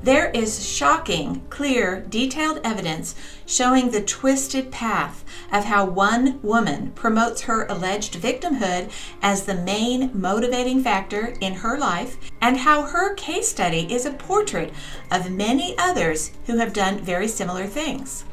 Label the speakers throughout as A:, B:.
A: There is shocking, clear, detailed evidence showing the twisted path of how one woman promotes her alleged victimhood as the main motivating factor in her life, and how her case study is a portrait of many others who have done very similar things.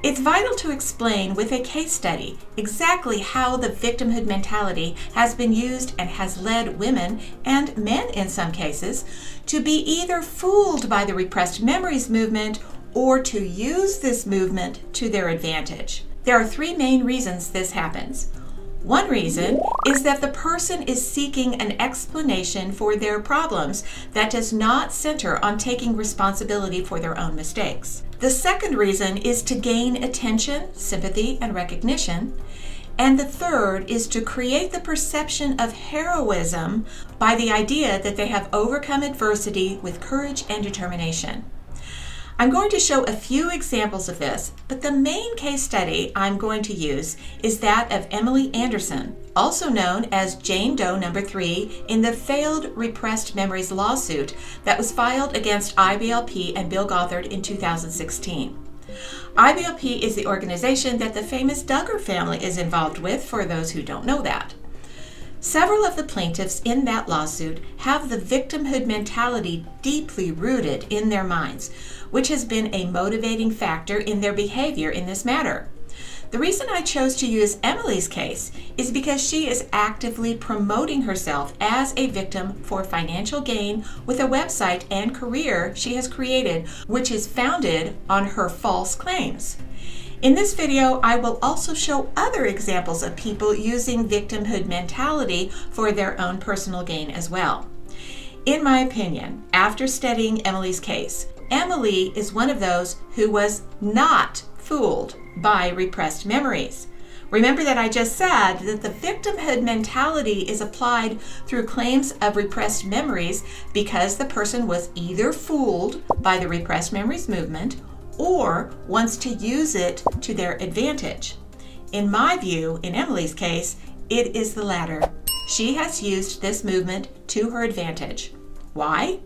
A: It's vital to explain with a case study exactly how the victimhood mentality has been used and has led women, and men in some cases, to be either fooled by the repressed memories movement or to use this movement to their advantage. There are three main reasons this happens. One reason is that the person is seeking an explanation for their problems that does not center on taking responsibility for their own mistakes. The second reason is to gain attention, sympathy, and recognition. And the third is to create the perception of heroism by the idea that they have overcome adversity with courage and determination. I'm going to show a few examples of this, but the main case study I'm going to use is that of Emily Anderson, also known as Jane Doe number 3 in the failed repressed memories lawsuit that was filed against IBLP and Bill Gothard in 2016. IBLP is the organization that the famous Duggar family is involved with, for those who don't know that. Several of the plaintiffs in that lawsuit have the victimhood mentality deeply rooted in their minds, which has been a motivating factor in their behavior in this matter. The reason I chose to use Emily's case is because she is actively promoting herself as a victim for financial gain with a website and career she has created, which is founded on her false claims. In this video, I will also show other examples of people using victimhood mentality for their own personal gain as well. In my opinion, after studying Emily's case, Emily is one of those who was not fooled by repressed memories. Remember that I just said that the victimhood mentality is applied through claims of repressed memories because the person was either fooled by the repressed memories movement or wants to use it to their advantage. In my view, in Emily's case, it is the latter. She has used this movement to her advantage. Why?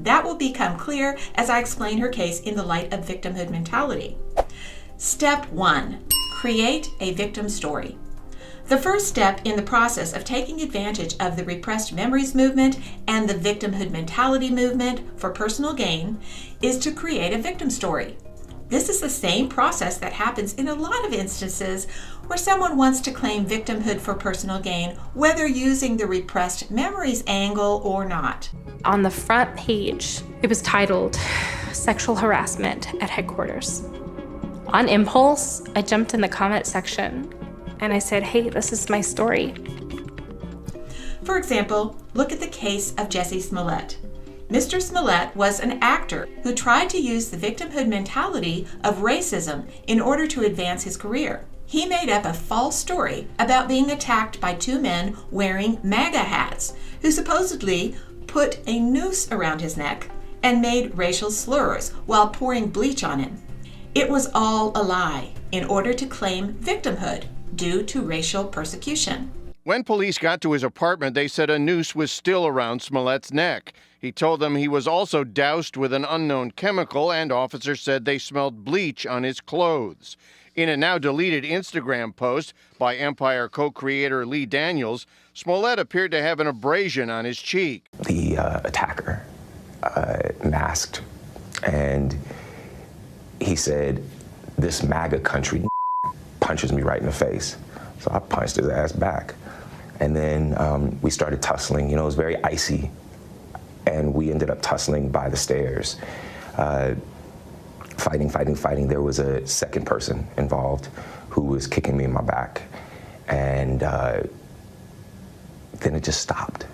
A: That will become clear as I explain her case in the light of victimhood mentality. Step 1. Create a victim story. The first step in the process of taking advantage of the repressed memories movement and the victimhood mentality movement for personal gain is to create a victim story. This is the same process that happens in a lot of instances where someone wants to claim victimhood for personal gain, whether using the repressed memories angle or not.
B: On the front page, it was titled Sexual Harassment at Headquarters. On impulse, I jumped in the comment section and I said, hey, this is my story.
A: For example, look at the case of Jussie Smollett. Mr. Smollett was an actor who tried to use the victimhood mentality of racism in order to advance his career. He made up a false story about being attacked by two men wearing MAGA hats who supposedly put a noose around his neck and made racial slurs while pouring bleach on him. It was all a lie in order to claim victimhood due to racial persecution.
C: When police got to his apartment, they said a noose was still around Smollett's neck. He told them he was also doused with an unknown chemical, and officers said they smelled bleach on his clothes. In a now-deleted Instagram post by Empire co-creator Lee Daniels, Smollett appeared to have an abrasion on his cheek.
D: The attacker masked, and he said, "This MAGA country punches me right in the face." So I punched his ass back. And then we started tussling. You know, it was very icy. And we ended up tussling by the stairs. Fighting. There was a second person involved who was kicking me in my back. And then it just stopped.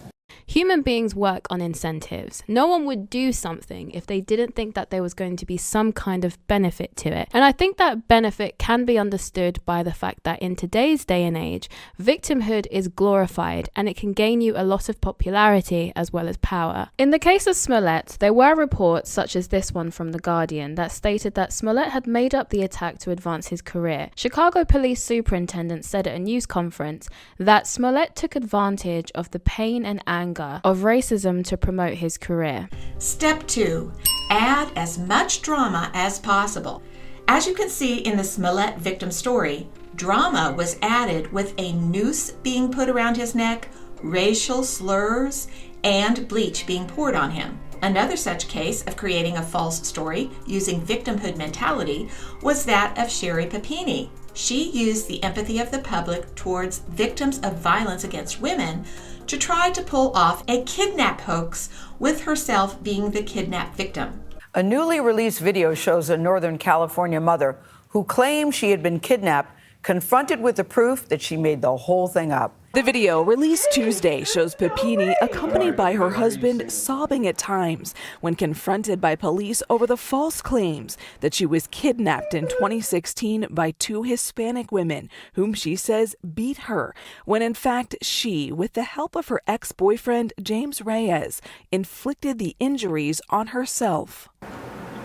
B: Human beings work on incentives. No one would do something if they didn't think that there was going to be some kind of benefit to it. And I think that benefit can be understood by the fact that in today's day and age, victimhood is glorified and it can gain you a lot of popularity as well as power. In the case of Smollett, there were reports such as this one from The Guardian that stated that Smollett had made up the attack to advance his career. Chicago police superintendent said at a news conference that Smollett took advantage of the pain and anger of racism to promote his career.
A: Step 2. Add as much drama as possible. As you can see in the Smollett victim story, drama was added with a noose being put around his neck, racial slurs, and bleach being poured on him. Another such case of creating a false story using victimhood mentality was that of Sherri Papini. She used the empathy of the public towards victims of violence against women to try to pull off a kidnap hoax with herself being the kidnapped victim.
E: A newly released video shows a Northern California mother who claimed she had been kidnapped, confronted with the proof that she made the whole thing up.
F: The video, released Tuesday, shows Papini accompanied by her husband sobbing at times when confronted by police over the false claims that she was kidnapped in 2016 by two Hispanic women whom she says beat her, when in fact she, with the help of her ex-boyfriend James Reyes, inflicted the injuries on herself.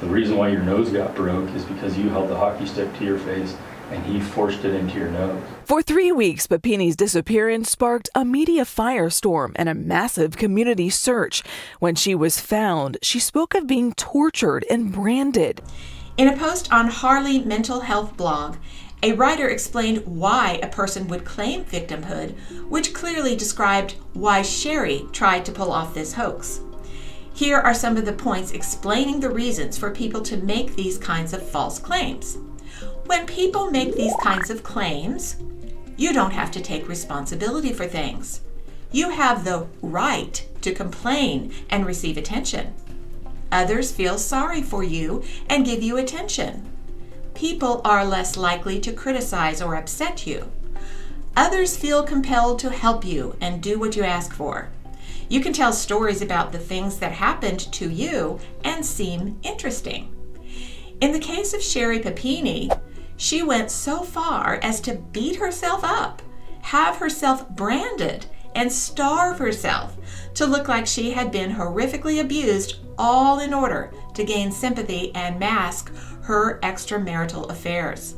G: The reason why your nose got broke is because you held the hockey stick to your face and he forced it into your nose.
F: For 3 weeks, Papini's disappearance sparked a media firestorm and a massive community search. When she was found, she spoke of being tortured and branded.
A: In a post on Harley Mental Health blog, a writer explained why a person would claim victimhood, which clearly described why Sherri tried to pull off this hoax. Here are some of the points explaining the reasons for people to make these kinds of false claims. When people make these kinds of claims, you don't have to take responsibility for things. You have the right to complain and receive attention. Others feel sorry for you and give you attention. People are less likely to criticize or upset you. Others feel compelled to help you and do what you ask for. You can tell stories about the things that happened to you and seem interesting. In the case of Sherri Papini, she went so far as to beat herself up, have herself branded, and starve herself to look like she had been horrifically abused, all in order to gain sympathy and mask her extramarital affairs.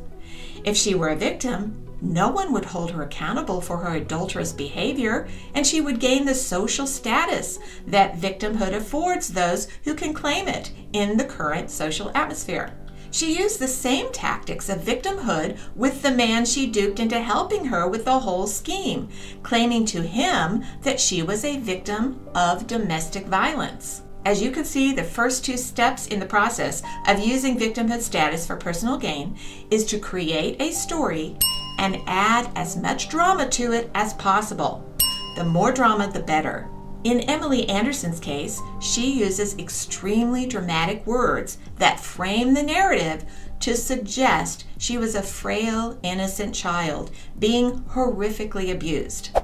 A: If she were a victim, no one would hold her accountable for her adulterous behavior, and she would gain the social status that victimhood affords those who can claim it in the current social atmosphere. She used the same tactics of victimhood with the man she duped into helping her with the whole scheme, claiming to him that she was a victim of domestic violence. As you can see, the first two steps in the process of using victimhood status for personal gain is to create a story and add as much drama to it as possible. The more drama, the better. In Emily Anderson's case, she uses extremely dramatic words that frame the narrative to suggest she was a frail, innocent child being horrifically abused.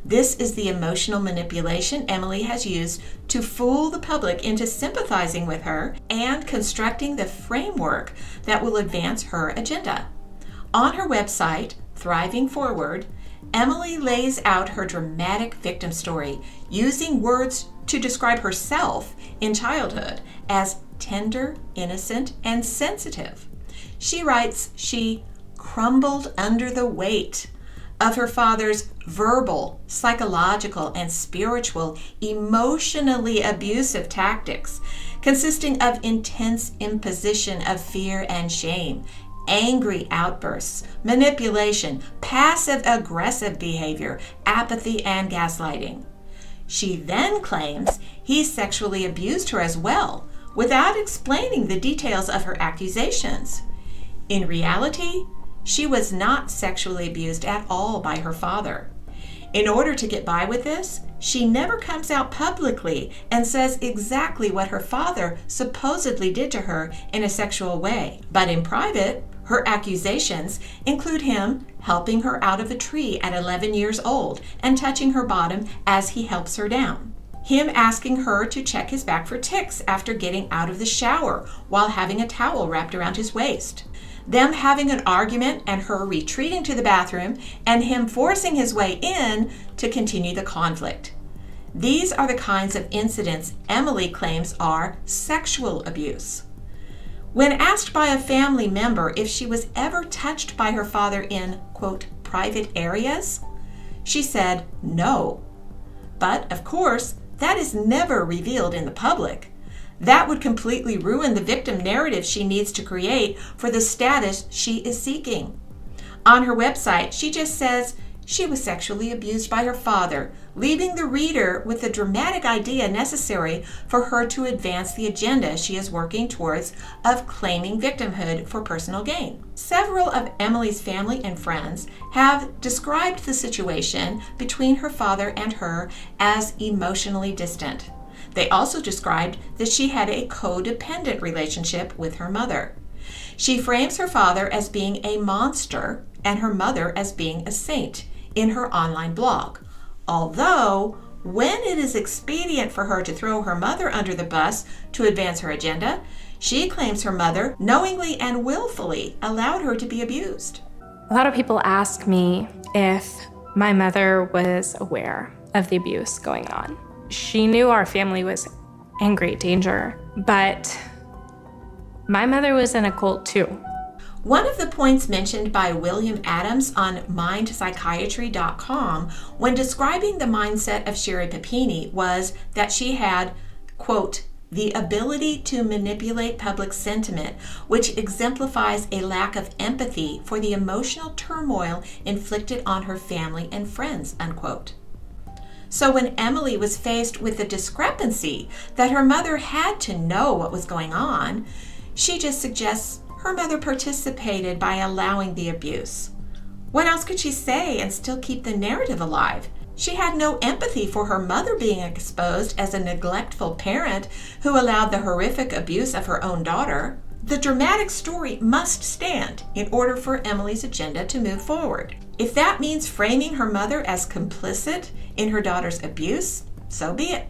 A: This is the emotional manipulation Emily has used to fool the public into sympathizing with her and constructing the framework that will advance her agenda. On her website, Thriving Forward, Emily lays out her dramatic victim story using words to describe herself in childhood as tender, innocent, and sensitive. She writes she crumbled under the weight of her father's verbal, psychological, and spiritual, emotionally abusive tactics, consisting of intense imposition of fear and shame, angry outbursts, manipulation, passive-aggressive behavior, apathy, and gaslighting. She then claims he sexually abused her as well, without explaining the details of her accusations. In reality, she was not sexually abused at all by her father. In order to get by with this, she never comes out publicly and says exactly what her father supposedly did to her in a sexual way. But in private, her accusations include him helping her out of a tree at 11 years old and touching her bottom as he helps her down. Him asking her to check his back for ticks after getting out of the shower while having a towel wrapped around his waist. Them having an argument and her retreating to the bathroom and him forcing his way in to continue the conflict. These are the kinds of incidents Emily claims are sexual abuse. When asked by a family member if she was ever touched by her father in, quote, private areas, she said no. But, of course, that is never revealed in the public. That would completely ruin the victim narrative she needs to create for the status she is seeking. On her website, she just says she was sexually abused by her father, leaving the reader with the dramatic idea necessary for her to advance the agenda she is working towards of claiming victimhood for personal gain. Several of Emily's family and friends have described the situation between her father and her as emotionally distant. They also described that she had a codependent relationship with her mother. She frames her father as being a monster and her mother as being a saint in her online blog. Although, when it is expedient for her to throw her mother under the bus to advance her agenda, she claims her mother knowingly and willfully allowed her to be abused.
H: A lot of people ask me if my mother was aware of the abuse going on. She knew our family was in great danger, but my mother was in a cult too.
A: One of the points mentioned by William Adams on mindpsychiatry.com when describing the mindset of Sherri Papini was that she had, quote, the ability to manipulate public sentiment, which exemplifies a lack of empathy for the emotional turmoil inflicted on her family and friends, unquote. So when Emily was faced with the discrepancy that her mother had to know what was going on, she just suggests her mother participated by allowing the abuse. What else could she say and still keep the narrative alive? She had no empathy for her mother being exposed as a neglectful parent who allowed the horrific abuse of her own daughter. The dramatic story must stand in order for Emily's agenda to move forward. If that means framing her mother as complicit in her daughter's abuse, so be it.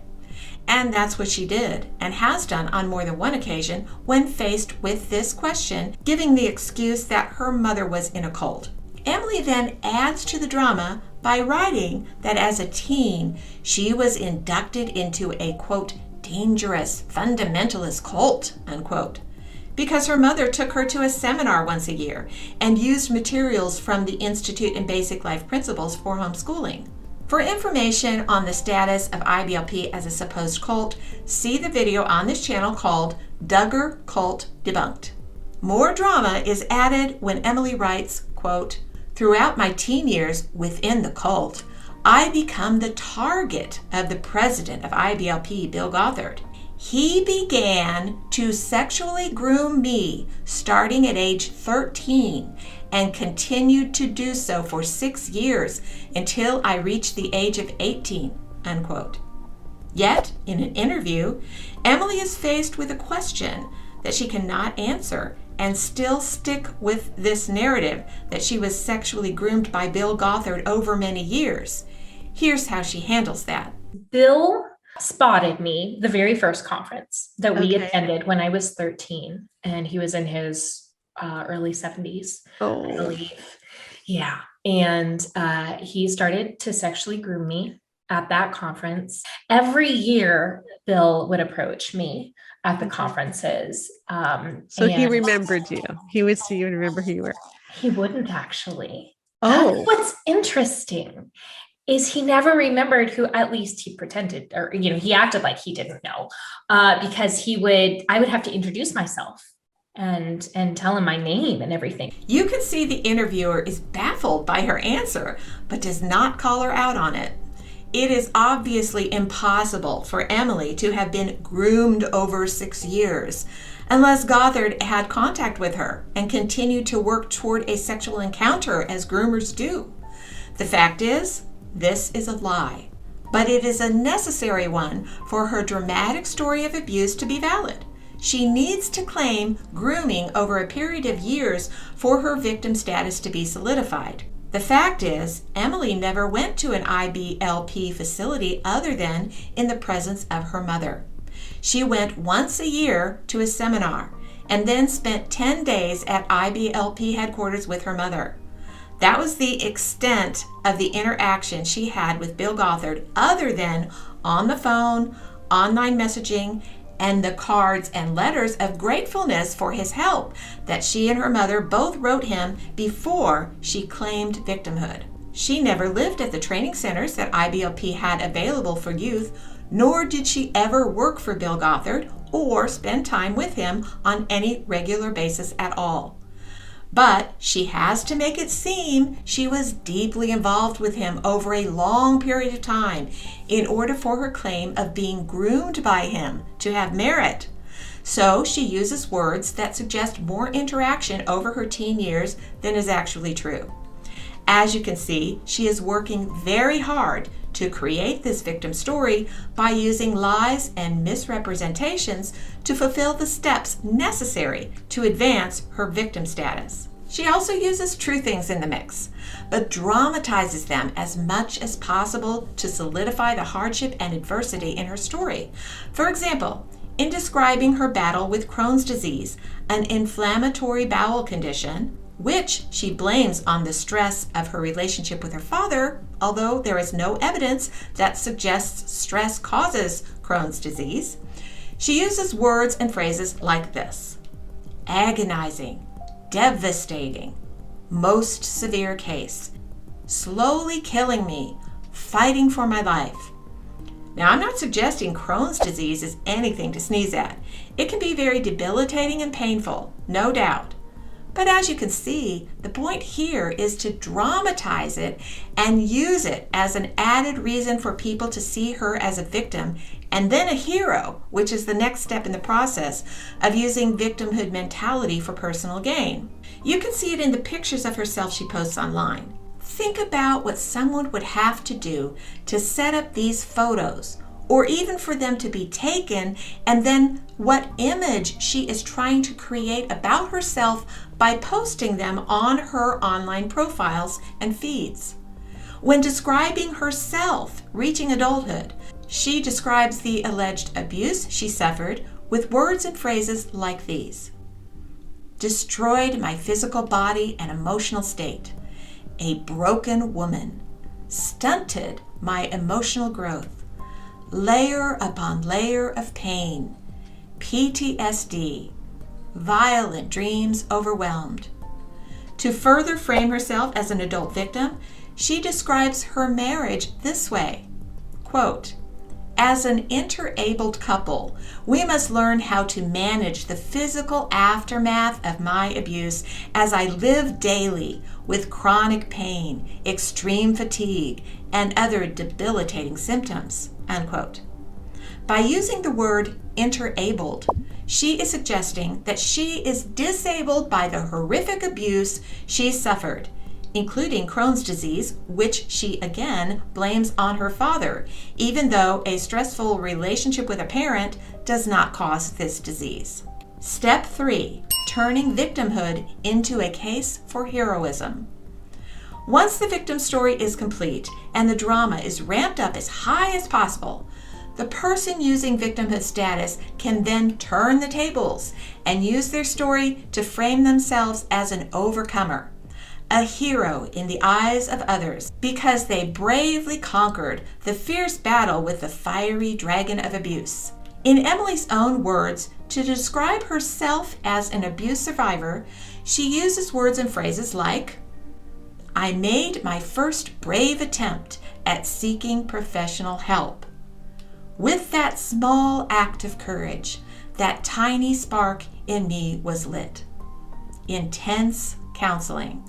A: And that's what she did, and has done on more than one occasion when faced with this question, giving the excuse that her mother was in a cult. Emily then adds to the drama by writing that as a teen, she was inducted into a, quote, dangerous fundamentalist cult, unquote, because her mother took her to a seminar once a year and used materials from the Institute in Basic Life Principles for homeschooling. For information on the status of IBLP as a supposed cult, see the video on this channel called Duggar Cult Debunked. More drama is added when Emily writes, quote, throughout my teen years within the cult, I become the target of the president of IBLP, Bill Gothard. He began to sexually groom me starting at age 13 and continued to do so for 6 years until I reached the age of 18, unquote. Yet, in an interview, Emily is faced with a question that she cannot answer and still stick with this narrative that she was sexually groomed by Bill Gothard over many years. Here's how she handles that.
I: Bill spotted me the very first conference that we attended when I was 13, and he was in his early 70s, I believe. Yeah. And he started to sexually groom me at that conference. Every year, Bill would approach me at the conferences.
J: So he remembered you. He would see you and remember who you were.
I: He wouldn't actually.
J: Oh.
I: That's what's interesting is he never remembered who, at least he pretended, or, he acted like he didn't know, because I would have to introduce myself and tell him my name and everything.
A: You can see the interviewer is baffled by her answer, but does not call her out on it. It is obviously impossible for Emily to have been groomed over 6 years unless Gothard had contact with her and continued to work toward a sexual encounter as groomers do. The fact is, this is a lie, but it is a necessary one for her dramatic story of abuse to be valid. She needs to claim grooming over a period of years for her victim status to be solidified. The fact is, Emily never went to an IBLP facility other than in the presence of her mother. She went once a year to a seminar and then spent 10 days at IBLP headquarters with her mother. That was the extent of the interaction she had with Bill Gothard, other than on the phone, online messaging, and the cards and letters of gratefulness for his help that she and her mother both wrote him before she claimed victimhood. She never lived at the training centers that IBLP had available for youth, nor did she ever work for Bill Gothard or spend time with him on any regular basis at all. But she has to make it seem she was deeply involved with him over a long period of time in order for her claim of being groomed by him to have merit. So she uses words that suggest more interaction over her teen years than is actually true. As you can see, she is working very hard to create this victim story by using lies and misrepresentations to fulfill the steps necessary to advance her victim status. She also uses true things in the mix, but dramatizes them as much as possible to solidify the hardship and adversity in her story. For example, in describing her battle with Crohn's disease, an inflammatory bowel condition, which she blames on the stress of her relationship with her father, although there is no evidence that suggests stress causes Crohn's disease, she uses words and phrases like this: agonizing, devastating, most severe case, slowly killing me, fighting for my life. Now, I'm not suggesting Crohn's disease is anything to sneeze at. It can be very debilitating and painful, no doubt. But as you can see, the point here is to dramatize it and use it as an added reason for people to see her as a victim and then a hero, which is the next step in the process of using victimhood mentality for personal gain. You can see it in the pictures of herself she posts online. Think about what someone would have to do to set up these photos, or even for them to be taken, and then what image she is trying to create about herself by posting them on her online profiles and feeds. When describing herself reaching adulthood, she describes the alleged abuse she suffered with words and phrases like these: destroyed my physical body and emotional state, a broken woman, stunted my emotional growth, layer upon layer of pain, PTSD, violent dreams overwhelmed. To further frame herself as an adult victim, she describes her marriage this way, quote, as an interabled couple, we must learn how to manage the physical aftermath of my abuse as I live daily with chronic pain, extreme fatigue, and other debilitating symptoms, unquote. By using the word interabled, she is suggesting that she is disabled by the horrific abuse she suffered, including Crohn's disease, which she again blames on her father, even though a stressful relationship with a parent does not cause this disease. Step 3, turning victimhood into a case for heroism. Once the victim story is complete and the drama is ramped up as high as possible, the person using victimhood status can then turn the tables and use their story to frame themselves as an overcomer, a hero in the eyes of others, because they bravely conquered the fierce battle with the fiery dragon of abuse. In Emily's own words, to describe herself as an abuse survivor, she uses words and phrases like, I made my first brave attempt at seeking professional help. With that small act of courage, that tiny spark in me was lit. Intense counseling.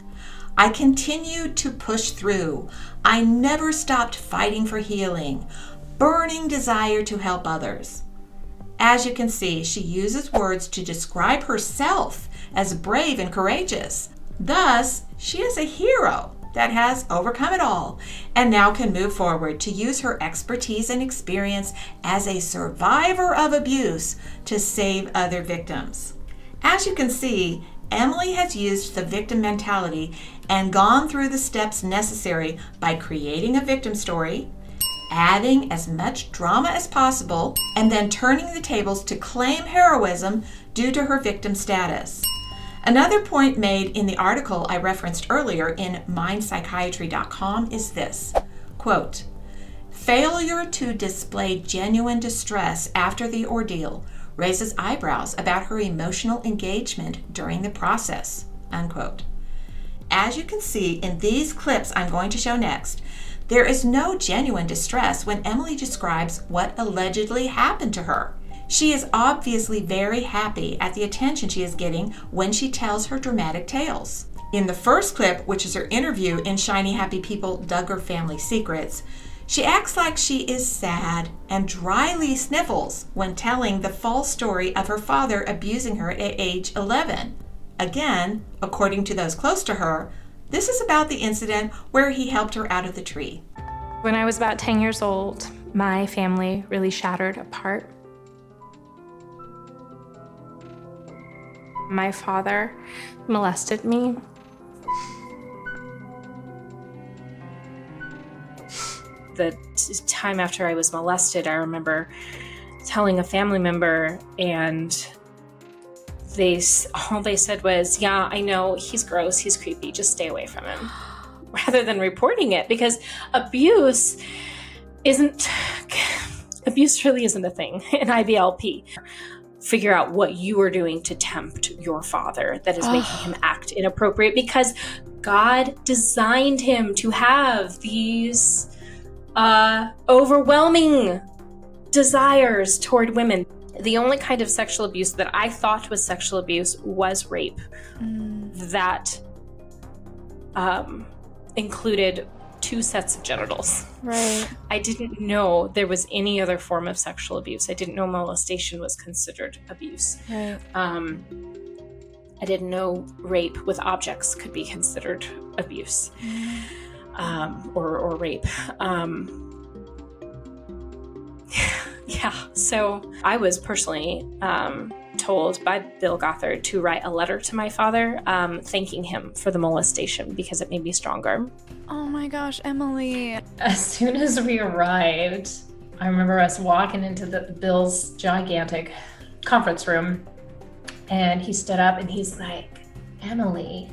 A: I continued to push through. I never stopped fighting for healing. Burning desire to help others. As you can see, she uses words to describe herself as brave and courageous. Thus, she is a hero that has overcome it all and now can move forward to use her expertise and experience as a survivor of abuse to save other victims. As you can see, Emily has used the victim mentality and gone through the steps necessary by creating a victim story, adding as much drama as possible, and then turning the tables to claim heroism due to her victim status. Another point made in the article I referenced earlier in mindpsychiatry.com is this, quote, failure to display genuine distress after the ordeal raises eyebrows about her emotional engagement during the process, unquote. As you can see in these clips I'm going to show next, there is no genuine distress when Emily describes what allegedly happened to her. She is obviously very happy at the attention she is getting when she tells her dramatic tales. In the first clip, which is her interview in Shiny Happy People Duggar Family Secrets, she acts like she is sad and dryly sniffles when telling the false story of her father abusing her at age 11. Again, according to those close to her, this is about the incident where he helped her out of the tree.
H: When I was about 10 years old, my family really shattered apart. My father molested me. The time after I was molested, I remember telling a family member, and all they said was, "Yeah, I know, he's gross, he's creepy, just stay away from him," rather than reporting it, because abuse really isn't a thing in IBLP. Figure out what you are doing to tempt your father that is making him act inappropriate, because God designed him to have these overwhelming desires toward women. The only kind of sexual abuse that I thought was sexual abuse was rape. That included 2 sets of genitals.
B: Right.
H: I didn't know there was any other form of sexual abuse. I didn't know molestation was considered abuse.
B: Right.
H: I didn't know rape with objects could be considered abuse, or rape. Yeah, so I was personally told by Bill Gothard to write a letter to my father thanking him for the molestation because it made me stronger.
B: Oh my gosh, Emily.
I: As soon as we arrived, I remember us walking into Bill's gigantic conference room, and he stood up and he's like, "Emily,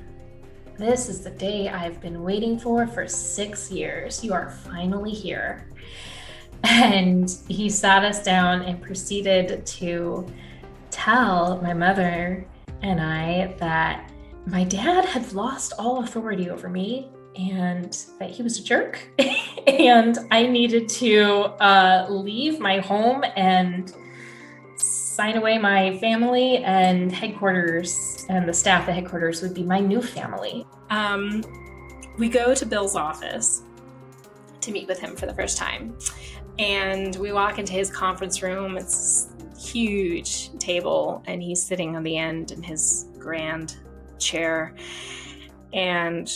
I: this is the day I've been waiting for 6 years. You are finally here." And he sat us down and proceeded to tell my mother and I that my dad had lost all authority over me and that he was a jerk and I needed to leave my home and sign away my family, and headquarters and the staff at headquarters would be my new family. We go to Bill's office to meet with him for the first time. And we walk into his conference room. It's a huge table, and he's sitting on the end in his grand chair. And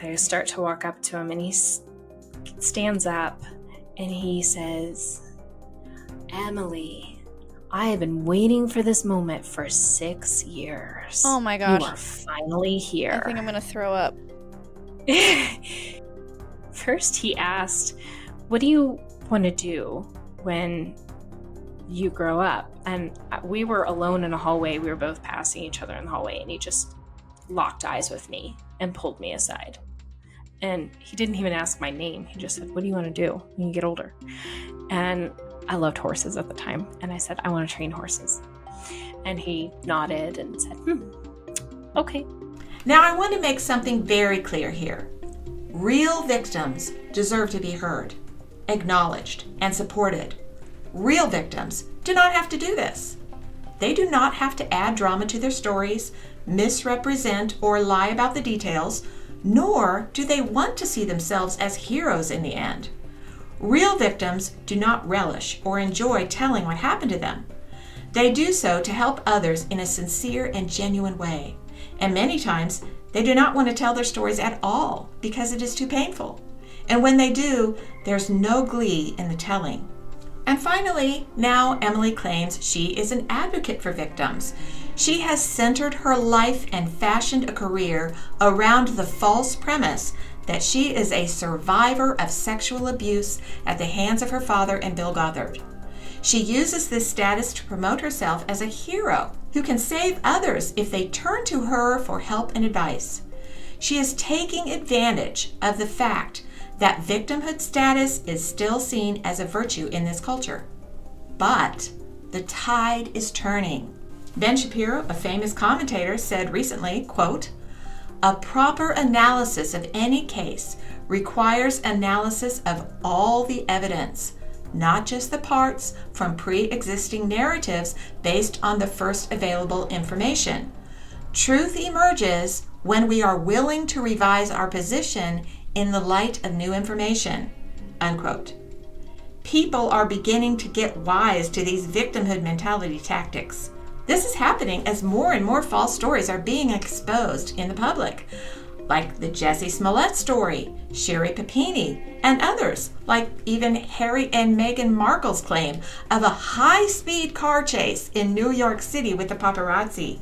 I: I start to walk up to him, and he stands up, and he says, "Emily, I have been waiting for this moment for 6 years.
B: Oh my gosh.
H: You are finally here."
B: I think I'm going to throw up.
H: First, he asked, "What do you want to do when you grow up?" And we were alone in a hallway. We were both passing each other in the hallway, and he just locked eyes with me and pulled me aside. And he didn't even ask my name. He just said, "What do you want to do when you get older?" And I loved horses at the time. And I said, "I want to train horses." And he nodded and said, "Okay."
A: Now I want to make something very clear here. Real victims deserve to be heard, acknowledged, and supported. Real victims do not have to do this. They do not have to add drama to their stories, misrepresent or lie about the details, nor do they want to see themselves as heroes in the end. Real victims do not relish or enjoy telling what happened to them. They do so to help others in a sincere and genuine way. And many times, they do not want to tell their stories at all because it is too painful. And when they do, there's no glee in the telling. And finally, now Emily claims she is an advocate for victims. She has centered her life and fashioned a career around the false premise that she is a survivor of sexual abuse at the hands of her father and Bill Gothard. She uses this status to promote herself as a hero who can save others if they turn to her for help and advice. She is taking advantage of the fact that victimhood status is still seen as a virtue in this culture. But the tide is turning. Ben Shapiro, a famous commentator, said recently, quote, "A proper analysis of any case requires analysis of all the evidence, not just the parts from pre-existing narratives based on the first available information. Truth emerges when we are willing to revise our position in the light of new information." Unquote. People are beginning to get wise to these victimhood mentality tactics. This is happening as more and more false stories are being exposed in the public, like the Jussie Smollett story, Sherri Papini, and others, like even Harry and Meghan Markle's claim of a high-speed car chase in New York City with the paparazzi,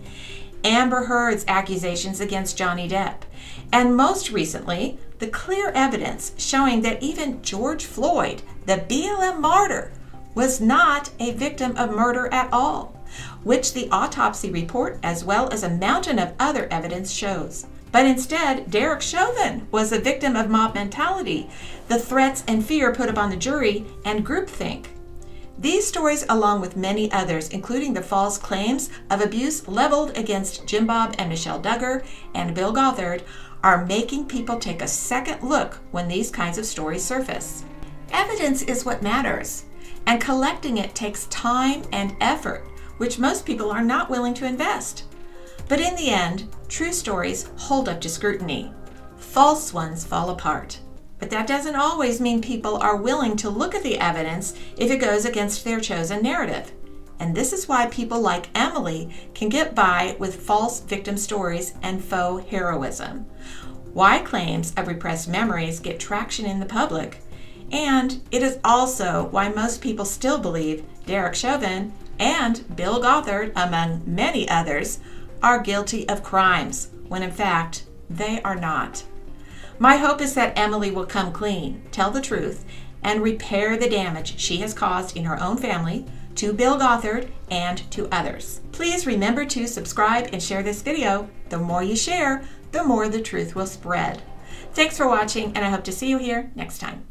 A: Amber Heard's accusations against Johnny Depp, and most recently, the clear evidence showing that even George Floyd, the BLM martyr, was not a victim of murder at all, which the autopsy report as well as a mountain of other evidence shows. But instead, Derek Chauvin was a victim of mob mentality, the threats and fear put upon the jury, and groupthink. These stories, along with many others, including the false claims of abuse leveled against Jim Bob and Michelle Duggar and Bill Gothard, are making people take a second look when these kinds of stories surface. Evidence is what matters, and collecting it takes time and effort, which most people are not willing to invest. But in the end, true stories hold up to scrutiny. False ones fall apart. But that doesn't always mean people are willing to look at the evidence if it goes against their chosen narrative. And this is why people like Emily can get by with false victim stories and faux heroism. Why claims of repressed memories get traction in the public. And it is also why most people still believe Derek Chauvin and Bill Gothard, among many others, are guilty of crimes, when in fact, they are not. My hope is that Emily will come clean, tell the truth, and repair the damage she has caused in her own family, to Bill Gothard, and to others. Please remember to subscribe and share this video. The more you share, the more the truth will spread. Thanks for watching, and I hope to see you here next time.